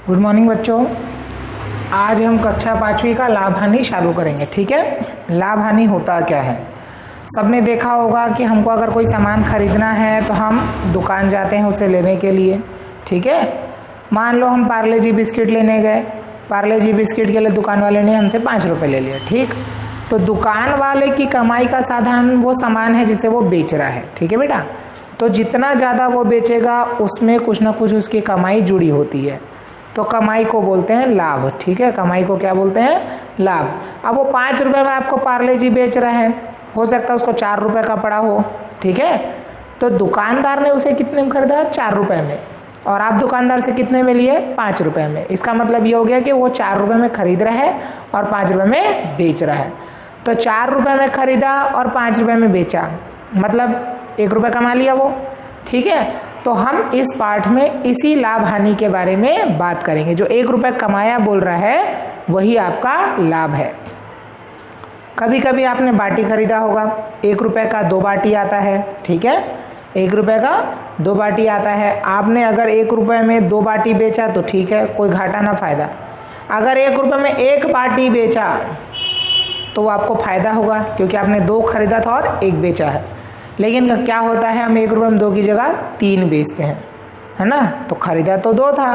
Good morning बच्चों। आज हम कक्षा 5वीं का लाभ हानि चालू करेंगे। ठीक है, लाभ हानि होता क्या है। सबने देखा होगा कि हमको अगर कोई सामान खरीदना है तो हम दुकान जाते हैं उसे लेने के लिए। ठीक है, मान लो हम पार्ले जी बिस्किट लेने गए, पार्ले जी बिस्किट के लिए दुकान वाले ने हमसे 5 रुपये ले लिया। ठीक, तो दुकान वाले की कमाई का साधन वो सामान है जिसे वो बेच रहा है। ठीक है बेटा, तो जितना ज़्यादा वो बेचेगा उसमें कुछ ना कुछ उसकी कमाई जुड़ी होती है, तो कमाई को बोलते हैं लाभ। ठीक है, कमाई को क्या बोलते हैं? लाभ। अब वो 5 रुपये में आपको पार्ले जी बेच रहा है, हो सकता है उसको 4 रुपये का पड़ा हो। ठीक है, तो दुकानदार ने उसे कितने में खरीदा? 4 रुपये में, और आप दुकानदार से कितने में लिए? 5 रुपये में। इसका मतलब ये हो गया कि वो 4 रुपये में खरीद रहा है और 5 रुपये में बेच रहा है। तो 4 रुपये में खरीदा और 5 रुपये में बेचा, मतलब 1 रुपये कमा लिया वो। ठीक है, तो हम इस पाठ में इसी लाभ हानि के बारे में बात करेंगे। जो 1 रुपये कमाया बोल रहा है वही आपका लाभ है। कभी कभी आपने बाटी खरीदा होगा, 1 रुपये का 2 बाटी आता है। ठीक है, 1 रुपये का 2 बाटी आता है। आपने अगर 1 रुपये में 2 बाटी बेचा तो ठीक है, कोई घाटा ना फायदा। अगर 1 रुपये में 1 बाटी बेचा तो वो आपको फायदा होगा, क्योंकि आपने 2 खरीदा था और 1 बेचा है। लेकिन क्या होता है, हम 1 रुपये में 2 की जगह 3 बेचते हैं, है ना। तो खरीदा तो 2 था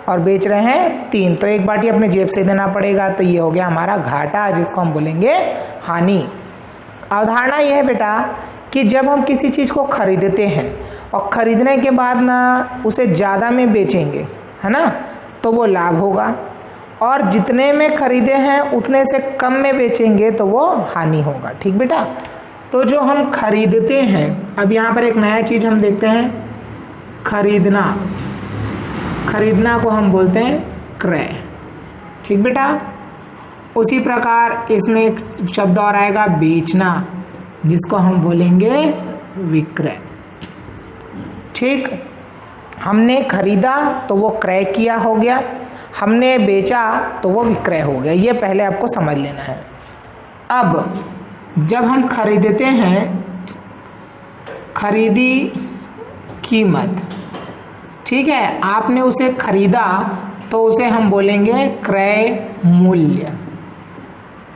और बेच रहे हैं 3, तो 1 बाटी अपने जेब से देना पड़ेगा। तो ये हो गया हमारा घाटा, जिसको हम बोलेंगे हानि। अवधारणा यह है बेटा कि जब हम किसी चीज़ को खरीदते हैं और खरीदने के बाद ना उसे ज़्यादा में बेचेंगे, है ना, तो वो लाभ होगा। और जितने में खरीदे हैं उतने से कम में बेचेंगे तो वो हानि होगा। ठीक बेटा, तो जो हम खरीदते हैं, अब यहाँ पर एक नया चीज़ हम देखते हैं, खरीदना। खरीदना को हम बोलते हैं क्रय। ठीक बेटा, उसी प्रकार इसमें एक शब्द और आएगा बेचना, जिसको हम बोलेंगे विक्रय। ठीक, हमने खरीदा तो वो क्रय किया हो गया, हमने बेचा तो वो विक्रय हो गया। ये पहले आपको समझ लेना है। अब जब हम खरीदते हैं, खरीदी कीमत, ठीक है, आपने उसे खरीदा तो उसे हम बोलेंगे क्रय मूल्य।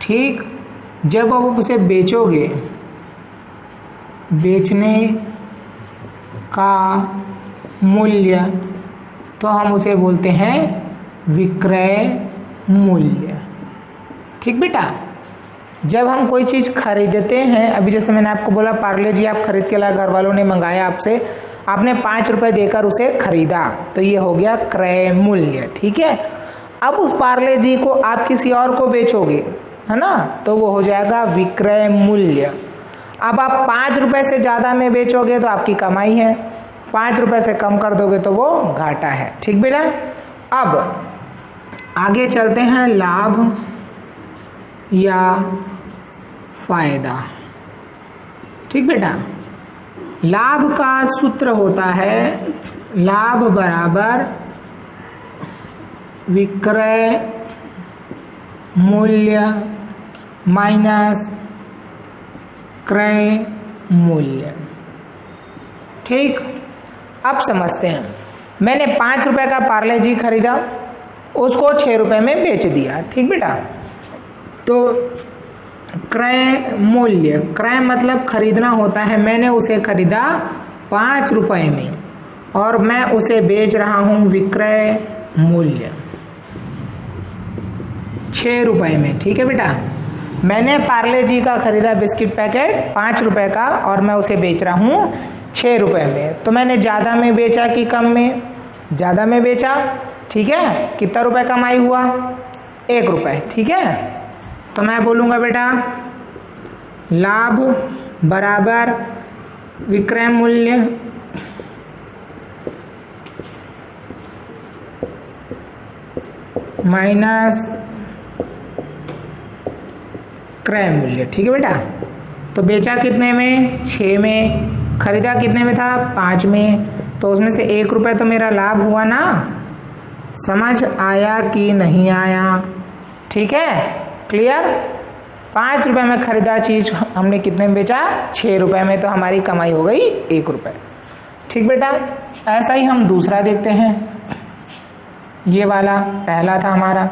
ठीक, जब आप उसे बेचोगे, बेचने का मूल्य, तो हम उसे बोलते हैं विक्रय मूल्य। ठीक बेटा, जब हम कोई चीज़ खरीदते हैं, अभी जैसे मैंने आपको बोला पार्ले जी आप खरीद के लाए, घर वालों ने मंगाया आपसे, आपने 5 रुपये देकर उसे खरीदा, तो ये हो गया क्रय मूल्य। ठीक है, अब उस पार्ले जी को आप किसी और को बेचोगे, है ना, तो वो हो जाएगा विक्रय मूल्य। अब आप 5 रुपये से ज़्यादा में बेचोगे तो आपकी कमाई है, 5 रुपये से कम कर दोगे तो वो घाटा है। ठीक बेटा, अब आगे चलते हैं, लाभ या फायदा। ठीक बेटा, लाभ का सूत्र होता है लाभ बराबर विक्रय मूल्य माइनस क्रय मूल्य। ठीक, अब समझते हैं। मैंने 5 रुपये का पार्ले जी खरीदा, उसको 6 रुपये में बेच दिया। ठीक बेटा, तो क्रय मूल्य, क्रय मतलब खरीदना होता है। मैंने उसे खरीदा 5 रुपये में और मैं उसे बेच रहा हूँ विक्रय मूल्य 6 रुपये में। ठीक है बेटा, मैंने पार्ले जी का खरीदा बिस्किट पैकेट 5 रुपये का और मैं उसे बेच रहा हूँ 6 रुपये में। तो मैंने ज़्यादा में बेचा कि कम में? ज़्यादा में बेचा। ठीक है, कितना रुपये कमाई हुआ? 1 रुपये। ठीक है, तो मैं बोलूँगा बेटा लाभ बराबर विक्रय मूल्य माइनस क्रय मूल्य। ठीक है बेटा, तो बेचा कितने में? 6 में। खरीदा कितने में था? 5 में। तो उसमें से 1 रुपये तो मेरा लाभ हुआ ना। समझ आया कि नहीं आया? ठीक है, क्लियर। 5 रुपये में खरीदा चीज़ हमने कितने में बेचा? 6 रुपये में, तो हमारी कमाई हो गई 1 रुपये। ठीक बेटा, ऐसा ही हम दूसरा देखते हैं। ये वाला पहला था हमारा,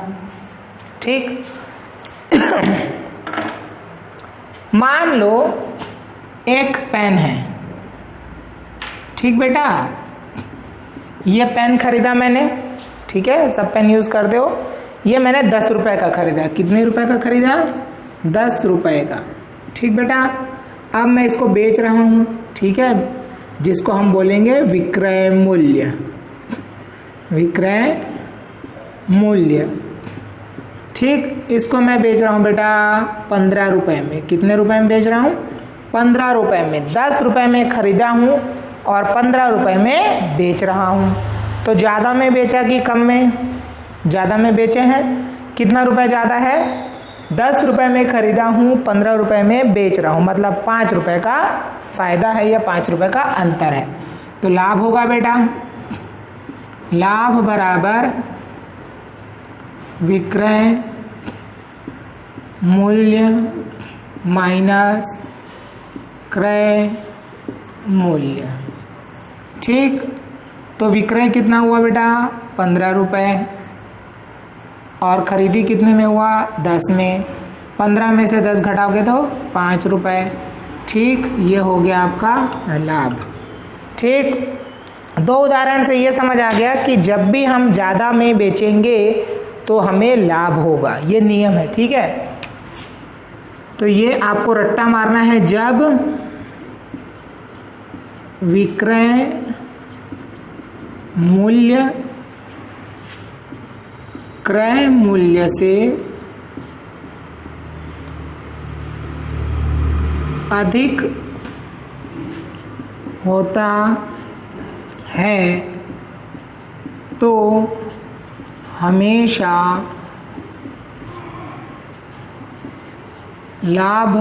ठीक। मान लो एक पेन है, ठीक बेटा, ये पेन खरीदा मैंने, ठीक है, सब पेन यूज करते हो। ये मैंने 10 रुपए का खरीदा। कितने रुपए का खरीदा? 10 रुपए का, ठीक बेटा। अब मैं इसको बेच रहा हूं, ठीक है, जिसको हम बोलेंगे विक्रय मूल्य, विक्रय मूल्य, ठीक। इसको मैं बेच रहा हूं बेटा 15 रुपए में। कितने रुपए में बेच रहा हूं? 15 रुपए में। 10 रुपए में खरीदा हूं और 15 रुपए में बेच रहा हूं। तो ज्यादा में बेचा कि कम में? ज्यादा में बेचे हैं। कितना रुपए ज्यादा है? 10 रुपए में खरीदा हूं, 15 रुपए में बेच रहा हूं, मतलब 5 रुपए का फायदा है या 5 रुपए का अंतर है। तो लाभ होगा बेटा, लाभ बराबर विक्रय मूल्य माइनस क्रय मूल्य, ठीक। तो विक्रय कितना हुआ बेटा? 15 रुपए, और खरीदी कितने में हुआ? 10 में। 15 में से 10 घटाओगे तो 5 रुपए, ठीक। ये हो गया आपका लाभ, ठीक। 2 उदाहरण से ये समझ आ गया कि जब भी हम ज़्यादा में बेचेंगे तो हमें लाभ होगा, ये नियम है, ठीक है। तो ये आपको रट्टा मारना है। जब विक्रय मूल्य क्रय मूल्य से अधिक होता है तो हमेशा लाभ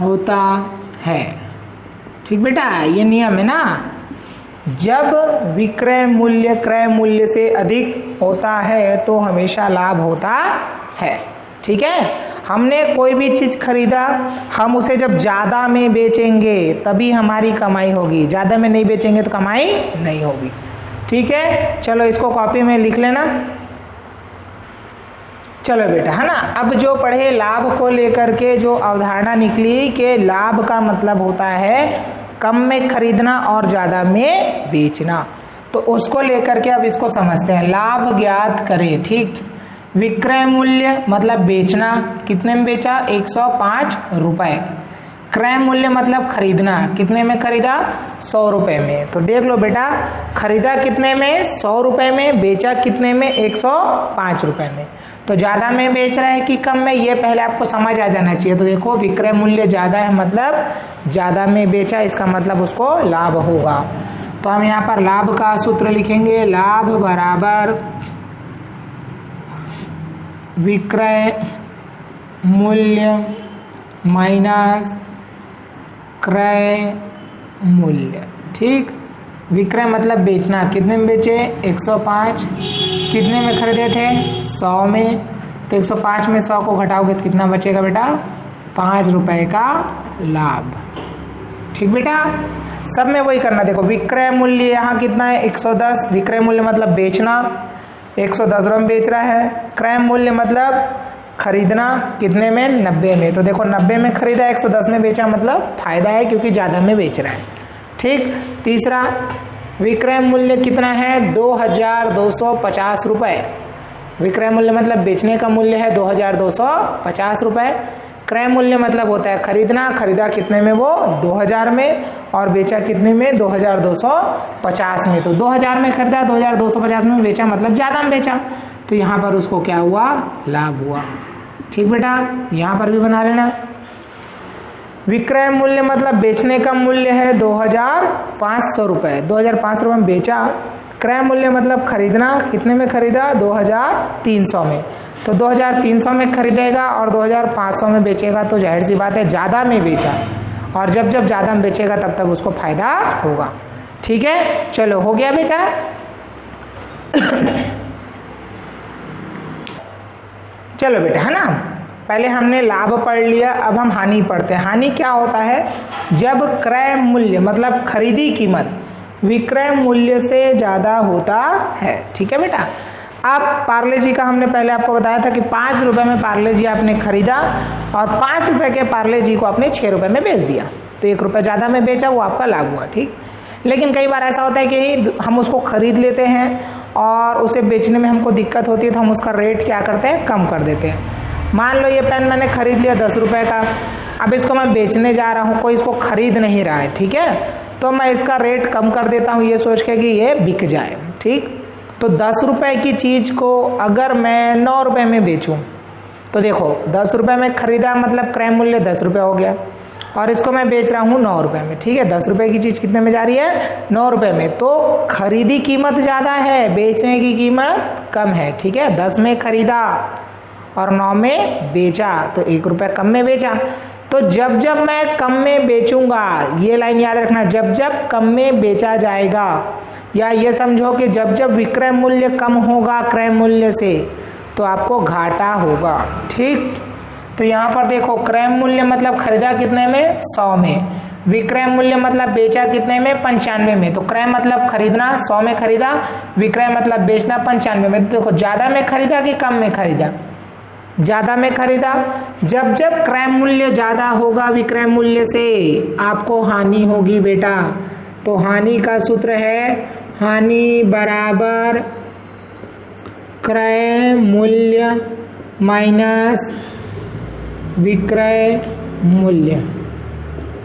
होता है, ठीक बेटा। ये नियम है ना, जब विक्रय मूल्य क्रय मूल्य से अधिक होता है तो हमेशा लाभ होता है, ठीक है। हमने कोई भी चीज खरीदा, हम उसे जब ज्यादा में बेचेंगे तभी हमारी कमाई होगी, ज्यादा में नहीं बेचेंगे तो कमाई नहीं होगी, ठीक है। चलो इसको कॉपी में लिख लेना। चलो बेटा, है ना। अब जो पढ़े लाभ को लेकर के जो अवधारणा निकली कि लाभ का मतलब होता है कम में खरीदना और ज्यादा में बेचना, तो उसको लेकर के अब इसको समझते हैं। लाभ ज्ञात करें, ठीक। विक्रय मूल्य मतलब बेचना, कितने में बेचा? 105 रुपए। क्रय मूल्य मतलब खरीदना, कितने में खरीदा? 100 रुपए में। तो देख लो बेटा, खरीदा कितने में? 100 रुपए में। बेचा कितने में? 105 रुपए में। तो ज्यादा में बेच रहा है कि कम में, ये पहले आपको समझ आ जाना चाहिए। तो देखो, विक्रय मूल्य ज्यादा है मतलब ज्यादा में बेचा, इसका मतलब उसको लाभ होगा। तो हम यहाँ पर लाभ का सूत्र लिखेंगे। लाभ बराबर विक्रय मूल्य माइनस क्रय मूल्य, ठीक। विक्रय मतलब बेचना, कितने में बेचे? 105। कितने में खरीदे थे? 100 में। तो 105 में 100 को घटाओगे तो कितना बचेगा बेटा? 5 रुपए का लाभ, ठीक बेटा। सब में वही करना। देखो, विक्रय मूल्य यहाँ कितना है? 110। विक्रय मूल्य मतलब बेचना, 110 रुपये में बेच रहा है। क्रय मूल्य मतलब खरीदना, कितने में? 90 में। तो देखो, 90 में खरीदा, 110 में बेचा, मतलब फायदा है क्योंकि ज्यादा में बेच रहा है, ठीक। तीसरा, विक्रय मूल्य कितना है? 2250 रुपए। विक्रय मूल्य मतलब बेचने का मूल्य है 2250 रुपए। क्रय मूल्य मतलब होता है खरीदना, खरीदा कितने में? वो 2000 में, और बेचा कितने में? 2250 में। तो 2000 में खरीदा, 2250 में बेचा, मतलब ज्यादा में बेचा, तो यहाँ पर उसको क्या हुआ? लाभ हुआ, ठीक बेटा। यहाँ पर भी बना लेना। विक्रय मूल्य मतलब बेचने का मूल्य है 2500 रुपए। 2500 रुपए में बेचा। क्रय मूल्य मतलब खरीदना, कितने में खरीदा? 2300 में। तो 2300 में खरीदेगा और 2500 में बेचेगा, तो जाहिर सी बात है ज्यादा में बेचा, और जब जब ज्यादा में बेचेगा तब तब उसको फायदा होगा, ठीक है। चलो, हो गया बेटा। चलो बेटा, है ना। पहले हमने लाभ पढ़ लिया, अब हम हानि पढ़ते हैं। हानि क्या होता है? जब क्रय मूल्य मतलब खरीदी कीमत विक्रय मूल्य से ज़्यादा होता है। ठीक है बेटा। अब पार्ले जी का हमने पहले आपको बताया था कि 5 रुपये में पार्ले जी आपने खरीदा और 5 रुपये के पार्ले जी को आपने 6 रुपये में बेच दिया, तो 1 रुपये ज़्यादा में बेचा, वो आपका लाभ हुआ। ठीक। लेकिन कई बार ऐसा होता है कि हम उसको खरीद लेते हैं और उसे बेचने में हमको दिक्कत होती है, तो हम उसका रेट क्या करते हैं, कम कर देते हैं। मान लो ये पेन मैंने खरीद लिया 10 रुपये का, अब इसको मैं बेचने जा रहा हूँ, कोई इसको खरीद नहीं रहा है। ठीक है, तो मैं इसका रेट कम कर देता हूँ ये सोच के कि ये बिक जाए। ठीक। तो 10 रुपये की चीज़ को अगर मैं 9 रुपये में बेचूं, तो देखो 10 रुपये में खरीदा मतलब क्रय मूल्य 10 रुपये हो गया, और इसको मैं बेच रहा हूँ 9 रुपये में। ठीक है, 10 रुपये की चीज़ कितने में जा रही है, 9 रुपये में। तो खरीदी कीमत ज़्यादा है, बेचने की कीमत कम है। ठीक है, 10 में खरीदा और 9 में बेचा, तो 1 रुपये कम में बेचा। तो जब जब मैं कम में बेचूंगा, ये लाइन याद रखना, जब जब कम में बेचा जाएगा, या ये समझो कि जब जब विक्रय मूल्य कम होगा क्रय मूल्य से, तो आपको घाटा होगा। ठीक। तो यहाँ पर देखो क्रय मूल्य मतलब खरीदा कितने में, 100 में, विक्रय मूल्य मतलब बेचा कितने में, 95 में। तो क्रय मतलब खरीदना, 100 में खरीदा, विक्रय मतलब बेचना 95 में। देखो ज़्यादा में खरीदा कि कम में खरीदा, ज़्यादा में खरीदा। जब जब क्रय मूल्य ज़्यादा होगा विक्रय मूल्य से, आपको हानि होगी बेटा। तो हानि का सूत्र है हानि बराबर क्रय मूल्य माइनस विक्रय मूल्य।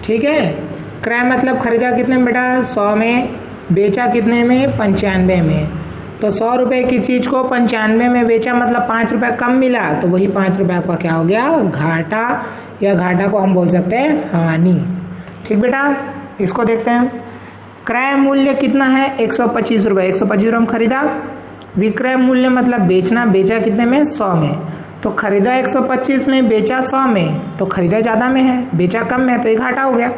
ठीक है, क्रय मतलब खरीदा कितने में बेटा, 100 में, बेचा कितने में, 95 में। तो 100 रुपये की चीज़ को 95 में बेचा मतलब 5 रुपये कम मिला, तो वही 5 रुपये आपका क्या हो गया, घाटा, या घाटा को हम बोल सकते हैं हानि। ठीक बेटा, इसको देखते हैं। क्रय मूल्य कितना है, 125 रुपये, 125 रुपये में खरीदा, विक्रय मूल्य मतलब बेचना, बेचा कितने में, 100 में। तो खरीदा 125 में, बेचा 100 में, तो खरीदा ज़्यादा में है, बेचा कम में है, तो ये घाटा हो गया।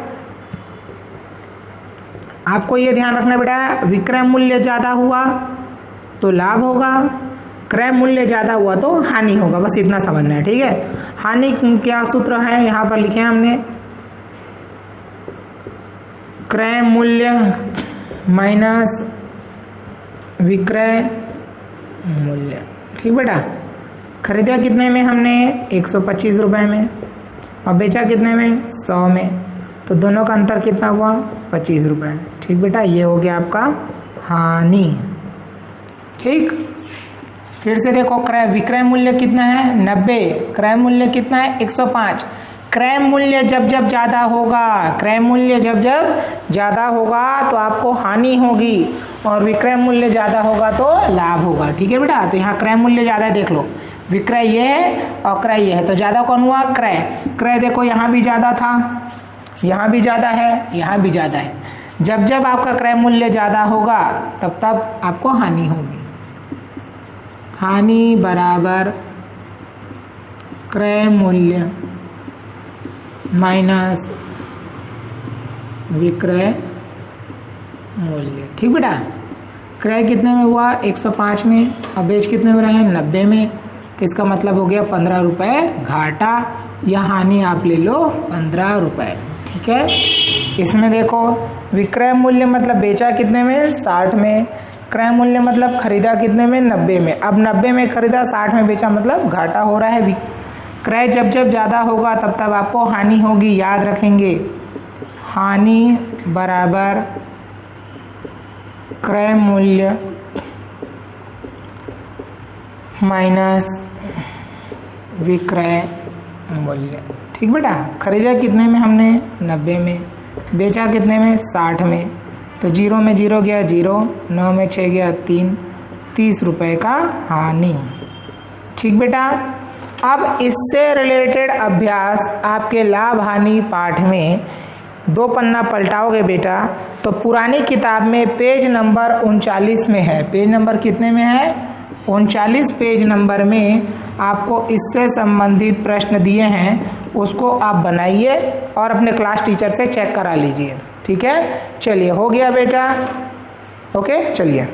आपको ये ध्यान रखना बेटा, विक्रय मूल्य ज़्यादा हुआ तो लाभ होगा, क्रय मूल्य ज़्यादा हुआ तो हानि होगा, बस इतना समझना है। ठीक है, हानि क्या सूत्र है यहाँ पर लिखे हैं हमने, क्रय मूल्य माइनस विक्रय मूल्य। ठीक बेटा, खरीदा कितने में हमने, 125 रुपये में, और बेचा कितने में, 100 में। तो दोनों का अंतर कितना हुआ, 25 रुपये। ठीक बेटा, ये हो गया आपका हानि। ठीक, फिर से देखो क्रय विक्रय मूल्य कितना है, 90, क्रय मूल्य कितना है, 105। क्रय मूल्य जब जब ज़्यादा होगा, क्रय मूल्य जब जब ज़्यादा होगा तो आपको हानि होगी, और विक्रय मूल्य ज़्यादा होगा तो लाभ होगा। ठीक है बेटा, तो यहाँ क्रय मूल्य ज़्यादा है, देख लो विक्रय ये है और क्रय ये है, तो ज़्यादा कौन हुआ, क्रय। क्रय देखो यहाँ भी ज़्यादा था, यहाँ भी ज़्यादा है, यहाँ भी ज़्यादा है। जब जब आपका क्रय मूल्य ज़्यादा होगा तब तब आपको हानि होगी। हानि बराबर क्रय मूल्य माइनस विक्रय मूल्य। ठीक बेटा, क्रय कितने में हुआ, 105 में, और बेच कितने में रहे, 90 में। तो इसका मतलब हो गया 15 रुपये घाटा, या हानि आप ले लो 15 रुपये। ठीक है, इसमें देखो विक्रय मूल्य मतलब बेचा कितने में, 60 में, क्रय मूल्य मतलब खरीदा कितने में, 90 में। अब 90 में खरीदा, 60 में बेचा, मतलब घाटा हो रहा है। क्रय जब जब ज़्यादा होगा तब तब आपको हानि होगी, याद रखेंगे। हानि बराबर क्रय मूल्य माइनस विक्रय मूल्य। ठीक बेटा, खरीदा कितने में हमने, 90 में, बेचा कितने में, 60 में। तो 0 में 0 गया 0, 9 में 6 गया 3, 30 रुपये का हानि। ठीक बेटा, अब इससे रिलेटेड अभ्यास आपके लाभ हानि पाठ में 2 पन्ना पलटाओगे बेटा, तो पुरानी किताब में पेज नंबर 39 में है। पेज नंबर कितने में है, 39 पेज नंबर में आपको इससे संबंधित प्रश्न दिए हैं, उसको आप बनाइए और अपने क्लास टीचर से चेक करा लीजिए। ठीक है, चलिए हो गया बेटा, ओके चलिए।